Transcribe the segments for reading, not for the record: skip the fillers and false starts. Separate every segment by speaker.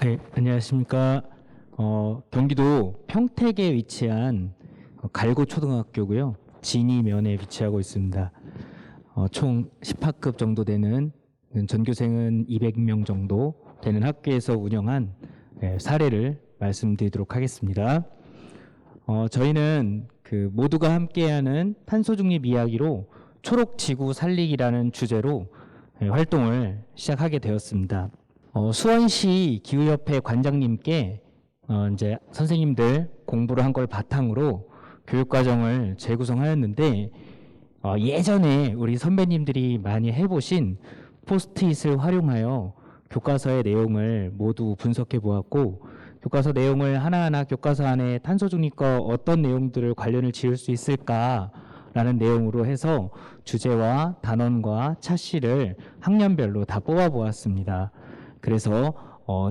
Speaker 1: 네, 안녕하십니까. 경기도 평택에 위치한 갈고초등학교고요. 진이면에 위치하고 있습니다. 총 10학급 정도 되는 전교생은 200명 정도 되는 학교에서 운영한 사례를 말씀드리도록 하겠습니다. 저희는 그 모두가 함께하는 탄소 중립 이야기로 초록 지구 살리기라는 주제로 활동을 시작하게 되었습니다. 수원시 기후협회 관장님께 이제 선생님들 공부를 한 걸 바탕으로 교육과정을 재구성하였는데 예전에 우리 선배님들이 많이 해보신 포스트잇을 활용하여 교과서의 내용을 모두 분석해 보았고, 교과서 내용을 하나하나 교과서 안에 탄소 중립과 어떤 내용들을 관련을 지을 수 있을까라는 내용으로 해서 주제와 단원과 차시를 학년별로 다 뽑아 보았습니다. 그래서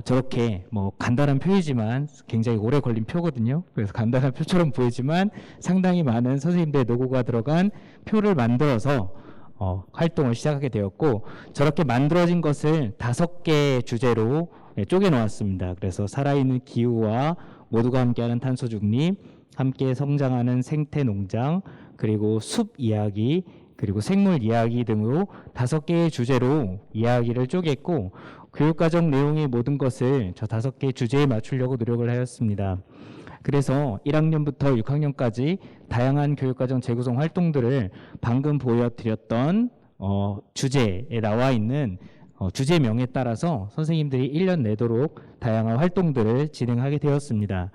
Speaker 1: 저렇게 뭐 간단한 표이지만 굉장히 오래 걸린 표거든요. 그래서 간단한 표처럼 보이지만 상당히 많은 선생님들의 노고가 들어간 표를 만들어서 활동을 시작하게 되었고, 저렇게 만들어진 것을 5개의 주제로 쪼개 놓았습니다. 그래서 살아있는 기후와 모두가 함께하는 탄소 중립, 함께 성장하는 생태 농장, 그리고 숲 이야기, 그리고 생물 이야기 등으로 5개의 주제로 이야기를 쪼갰고, 교육과정 내용의 모든 것을 저 5개의 주제에 맞추려고 노력을 하였습니다. 그래서 1학년부터 6학년까지 다양한 교육과정 재구성 활동들을 방금 보여드렸던 주제에 나와 있는 주제명에 따라서 선생님들이 1년 내도록 다양한 활동들을 진행하게 되었습니다.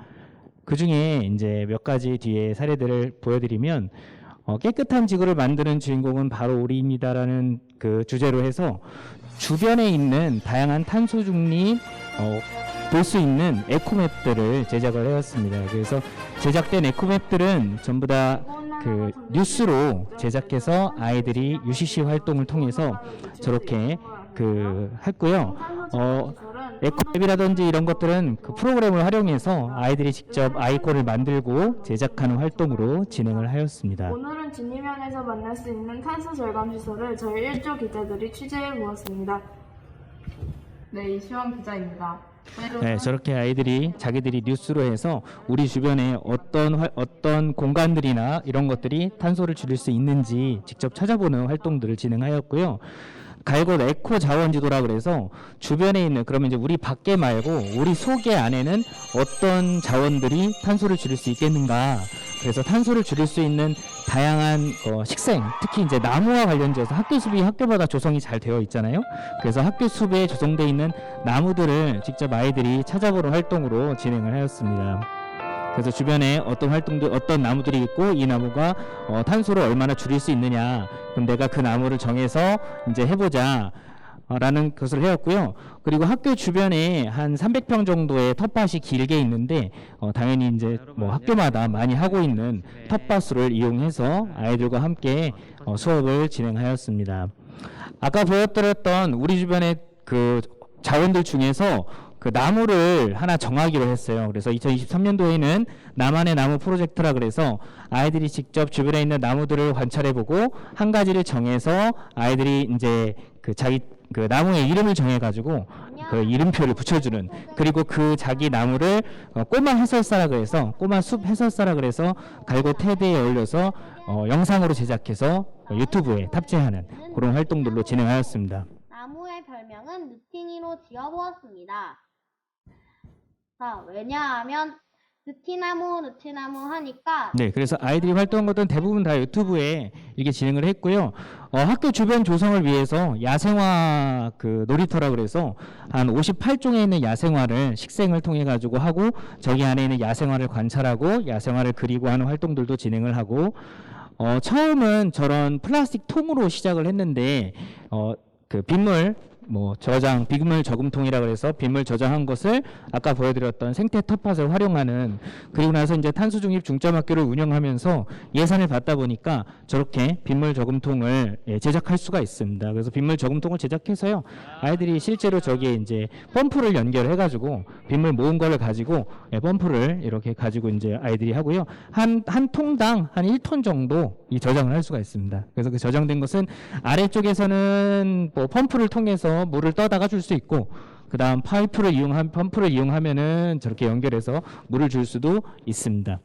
Speaker 1: 그 중에 이제 몇 가지 뒤에 사례들을 보여드리면, 깨끗한 지구를 만드는 주인공은 바로 우리입니다라는 그 주제로 해서 주변에 있는 다양한 탄소 중립 볼 수 있는 에코맵들을 제작을 해왔습니다. 그래서 제작된 에코맵들은 전부 다 그 뉴스로 제작해서 아이들이 UCC 활동을 통해서 저렇게 했고요. 에코맵이라든지 이런 것들은 그 프로그램을 활용해서 아이들이 직접 아이콘을 만들고 제작하는 활동으로 진행을 하였습니다.
Speaker 2: 오늘은 진이면에서 만날 수 있는 탄소 절감 시설을 저희 1조 기자들이 취재해 보았습니다.
Speaker 3: 네, 이시원 기자입니다.
Speaker 1: 네, 저렇게 아이들이 자기들이 뉴스로 해서 우리 주변에 어떤 공간들이나 이런 것들이 탄소를 줄일 수 있는지 직접 찾아보는 활동들을 진행하였고요. 갈곳 에코 자원 지도라 그래서 주변에 있는, 그러면 이제 우리 밖에 말고 우리 속에 안에는 어떤 자원들이 탄소를 줄일 수 있겠는가. 그래서 탄소를 줄일 수 있는 다양한 식생, 특히 이제 나무와 관련돼서 학교 숲이 학교마다 조성이 잘 되어 있잖아요. 그래서 학교 숲에 조성되어 있는 나무들을 직접 아이들이 찾아보는 활동으로 진행을 하였습니다. 그래서 주변에 어떤 나무들이 있고, 이 나무가 탄소를 얼마나 줄일 수 있느냐, 그럼 내가 그 나무를 정해서 이제 해보자 라는 것을 해왔고요. 그리고 학교 주변에 한 300평 정도의 텃밭이 길게 있는데, 당연히 이제 뭐 학교마다 많이 하고 있는 텃밭을 이용해서 아이들과 함께 수업을 진행하였습니다. 아까 보여드렸던 우리 주변의 그 자원들 중에서 그 나무를 하나 정하기로 했어요. 그래서 2023년도에는 나만의 나무 프로젝트라 그래서 아이들이 직접 주변에 있는 나무들을 관찰해보고 한 가지를 정해서 아이들이 이제 그 나무의 이름을 정해가지고 그 이름표를 붙여주는, 그리고 그 자기 나무를 꼬마 해설사라 그래서, 꼬마 숲 해설사라 그래서 갈고 테드에 올려서 영상으로 제작해서 유튜브에 탑재하는 그런 활동들로 진행하였습니다.
Speaker 4: 나무의 별명은 느티니로 지어보았습니다. 자, 왜냐하면 느티나무 하니까.
Speaker 1: 네, 그래서 아이들이 활동한 것들은 대부분 다 유튜브에 이렇게 진행을 했고요. 학교 주변 조성을 위해서 야생화 그 놀이터라 그래서 한 58종에 있는 야생화를 식생을 통해 가지고 하고, 저기 안에 있는 야생화를 관찰하고 야생화를 그리고 하는 활동들도 진행을 하고, 처음은 저런 플라스틱 통으로 시작을 했는데 그 빗물 저금통이라 그래서 빗물 저장한 것을 아까 보여드렸던 생태 텃밭을 활용하는, 그리고 나서 이제 탄소 중립 중점 학교를 운영하면서 예산을 받다 보니까 저렇게 빗물 저금통을 제작할 수가 있습니다. 그래서 빗물 저금통을 제작해서요, 아이들이 실제로 저기에 이제 펌프를 연결해 가지고 빗물 모은 거를 가지고 펌프를 이렇게 가지고 이제 아이들이 하고요. 한 통당 한 1톤 정도 이 저장을 할 수가 있습니다. 그래서 그 저장된 것은 아래쪽에서는 뭐 펌프를 통해서 물을 떠다가 줄 수 있고, 그다음 펌프를 이용하면은 저렇게 연결해서 물을 줄 수도 있습니다.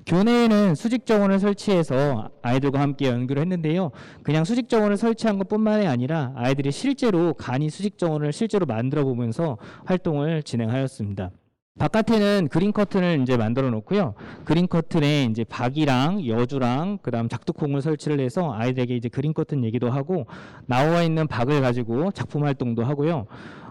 Speaker 1: 교내에는 수직 정원을 설치해서 아이들과 함께 연구를 했는데요. 그냥 수직 정원을 설치한 것뿐만이 아니라 아이들이 실제로 간이 수직 정원을 실제로 만들어 보면서 활동을 진행하였습니다. 바깥에는 그린 커튼을 이제 만들어 놓고요. 그린 커튼에 이제 박이랑 여주랑 그다음 작두콩을 설치를 해서 아이들에게 이제 그린 커튼 얘기도 하고 나와 있는 박을 가지고 작품 활동도 하고요.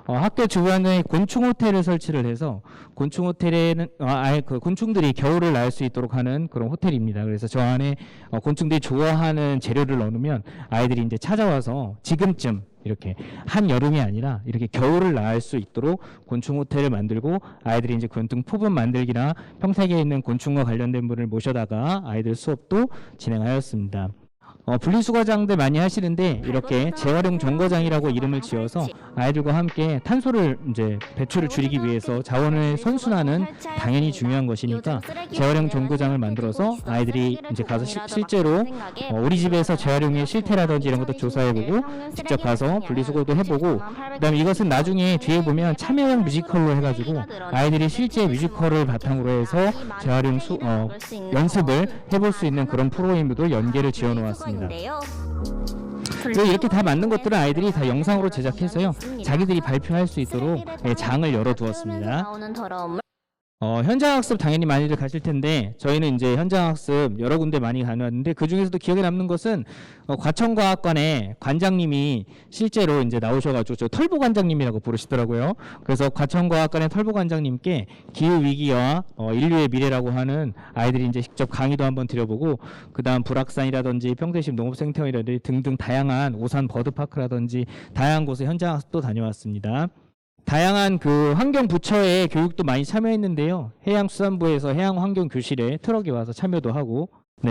Speaker 1: 학교 주변에 곤충 호텔을 설치를 해서 곤충 호텔에는 아예 그 곤충들이 겨울을 날 수 있도록 하는 그런 호텔입니다. 그래서 저 안에 곤충들이 좋아하는 재료를 넣으면 아이들이 이제 찾아와서 지금쯤 이렇게 한여름이 아니라 이렇게 겨울을 날 수 있도록 곤충 호텔을 만들고 아이들이 이제 곤충 포분 만들기나 평택에 있는 곤충과 관련된 분을 모셔다가 아이들 수업도 진행하였습니다. 분리수거장들 많이 하시는데 이렇게 재활용 정거장이라고 이름을 지어서 아이들과 함께 탄소를 이제 배출을 줄이기 위해서 자원을 선순환은 당연히 중요한 것이니까 재활용 정거장을 만들어서 아이들이 이제 가서 실제로 우리 집에서 재활용의 실태라든지 이런 것도 조사해보고 직접 가서 분리수거도 해보고 그다음에 이것은 나중에 뒤에 보면 참여형 뮤지컬로 해가지고 아이들이 실제 뮤지컬을 바탕으로 해서 재활용 연습을 해볼 수 있는 그런 프로그램도 연계를 지어 놓았습니다. 그리고 이렇게 다 만든 것들은 아이들이 다 영상으로 제작해서요 자기들이 발표할 수 있도록 장을 열어두었습니다. 현장학습 당연히 많이들 가실 텐데 저희는 이제 현장학습 여러 군데 많이 다녀왔는데 그 중에서도 기억에 남는 것은 과천과학관의 관장님이 실제로 이제 나오셔가지고 저 털보 관장님이라고 부르시더라고요. 그래서 과천과학관의 털보 관장님께 기후 위기와 인류의 미래라고 하는 아이들이 이제 직접 강의도 한번 드려보고 그다음 불악산이라든지 평택시 농업센터이라든지 등등 다양한 오산 버드파크라든지 다양한 곳에 현장학습도 다녀왔습니다. 다양한 그 환경 부처의 교육도 많이 참여했는데요. 해양수산부에서 해양환경교실에 트럭이 와서 참여도 하고,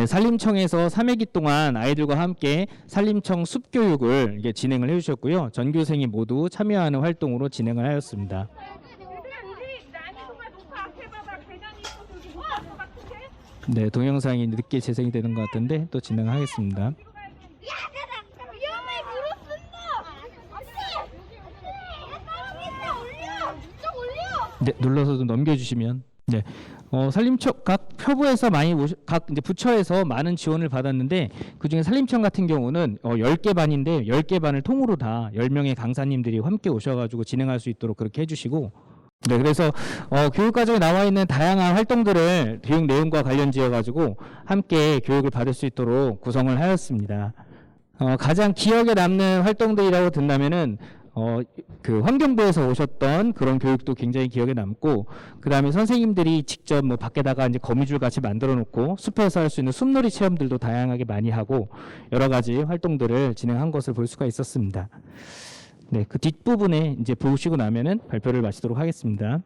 Speaker 1: 산림청에서 3회기 동안 아이들과 함께 산림청 숲교육을 이게 진행을 해주셨고요. 전교생이 모두 참여하는 활동으로 진행을 하였습니다. 네, 동영상이 늦게 재생이 되는 것 같은데 또 진행하겠습니다. 네, 눌러서도 넘겨주시면. 네, 산림청 각 표부에서 각 이제 부처에서 많은 지원을 받았는데 그 중에 산림청 같은 경우는 10개 반인데 10개 반을 통으로 다 10명의 강사님들이 함께 오셔가지고 진행할 수 있도록 그렇게 해주시고. 네, 그래서 교육과정에 나와 있는 다양한 활동들을 교육 내용과 관련 지어가지고 함께 교육을 받을 수 있도록 구성을 하였습니다. 가장 기억에 남는 활동들이라고 든다면은 그 환경부에서 오셨던 그런 교육도 굉장히 기억에 남고 그 다음에 선생님들이 직접 뭐 밖에다가 이제 거미줄 같이 만들어 놓고 숲에서 할 수 있는 숲놀이 체험들도 다양하게 많이 하고 여러 가지 활동들을 진행한 것을 볼 수가 있었습니다. 네, 그 뒷부분에 이제 보시고 나면은 발표를 마치도록 하겠습니다.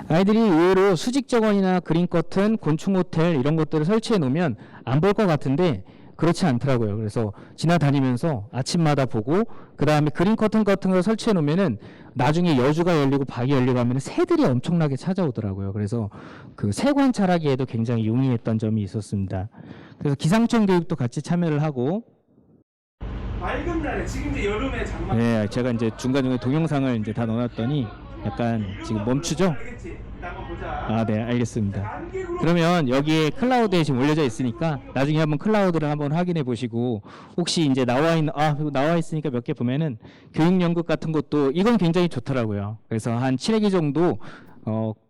Speaker 1: 아이들이 의외로 수직 정원이나 그린 커튼, 곤충 호텔 이런 것들을 설치해 놓으면 안 볼 것 같은데 그렇지 않더라고요. 그래서 지나다니면서 아침마다 보고 그 다음에 그린 커튼 같은 걸 설치해 놓으면은 나중에 여주가 열리고 박이 열리고 하면 새들이 엄청나게 찾아오더라고요. 그래서 그 새 관찰하기에도 굉장히 용이했던 점이 있었습니다. 그래서 기상청 교육도 같이 참여를 하고.
Speaker 5: 맑은 날에 지금 이제 여름에 장마.
Speaker 1: 네, 제가 이제 중간중간에 동영상을 이제 다 넣어놨더니 약간 지금 멈추죠? 아, 네, 알겠습니다. 그러면 여기에 클라우드에 지금 올려져 있으니까 나중에 한번 클라우드를 한번 확인해 보시고 혹시 이제 나와 있으니까 몇 개 보면은 교육 연극 같은 것도 이건 굉장히 좋더라고요. 그래서 한 7회기 정도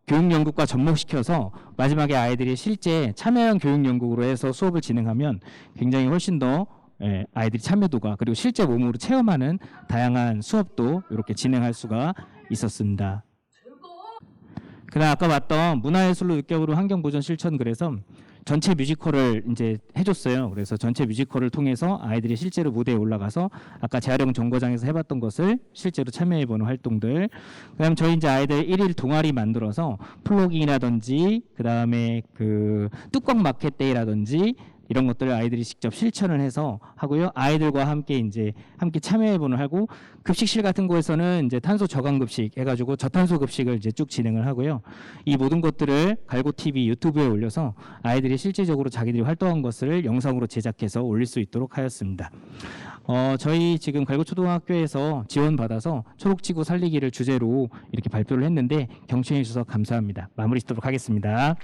Speaker 1: 교육 연극과 접목시켜서 마지막에 아이들이 실제 참여형 교육 연극으로 해서 수업을 진행하면 굉장히 훨씬 더 아이들이 참여도가 그리고 실제 몸으로 체험하는 다양한 수업도 이렇게 진행할 수가 있었습니다. 그다음 아까 봤던 문화예술로 6개월로 환경보전 실천 그래서 전체 뮤지컬을 이제 해줬어요. 그래서 전체 뮤지컬을 통해서 아이들이 실제로 무대에 올라가서 아까 재활용 정거장에서 해봤던 것을 실제로 참여해보는 활동들. 그다음 저희 이제 아이들 1일 동아리 만들어서 플로깅이라든지 그다음에 그 뚜껑 마켓데이라든지 이런 것들을 아이들이 직접 실천을 해서 하고요. 아이들과 함께 참여해보는 하고 급식실 같은 곳에서는 이제 탄소 저감 급식 해가지고 저탄소 급식을 이제 쭉 진행을 하고요. 이 모든 것들을 갈고 TV 유튜브에 올려서 아이들이 실질적으로 자기들이 활동한 것을 영상으로 제작해서 올릴 수 있도록 하였습니다. 저희 지금 갈고초등학교에서 지원받아서 초록지구 살리기를 주제로 이렇게 발표를 했는데 경청해 주셔서 감사합니다. 마무리 짓도록 하겠습니다.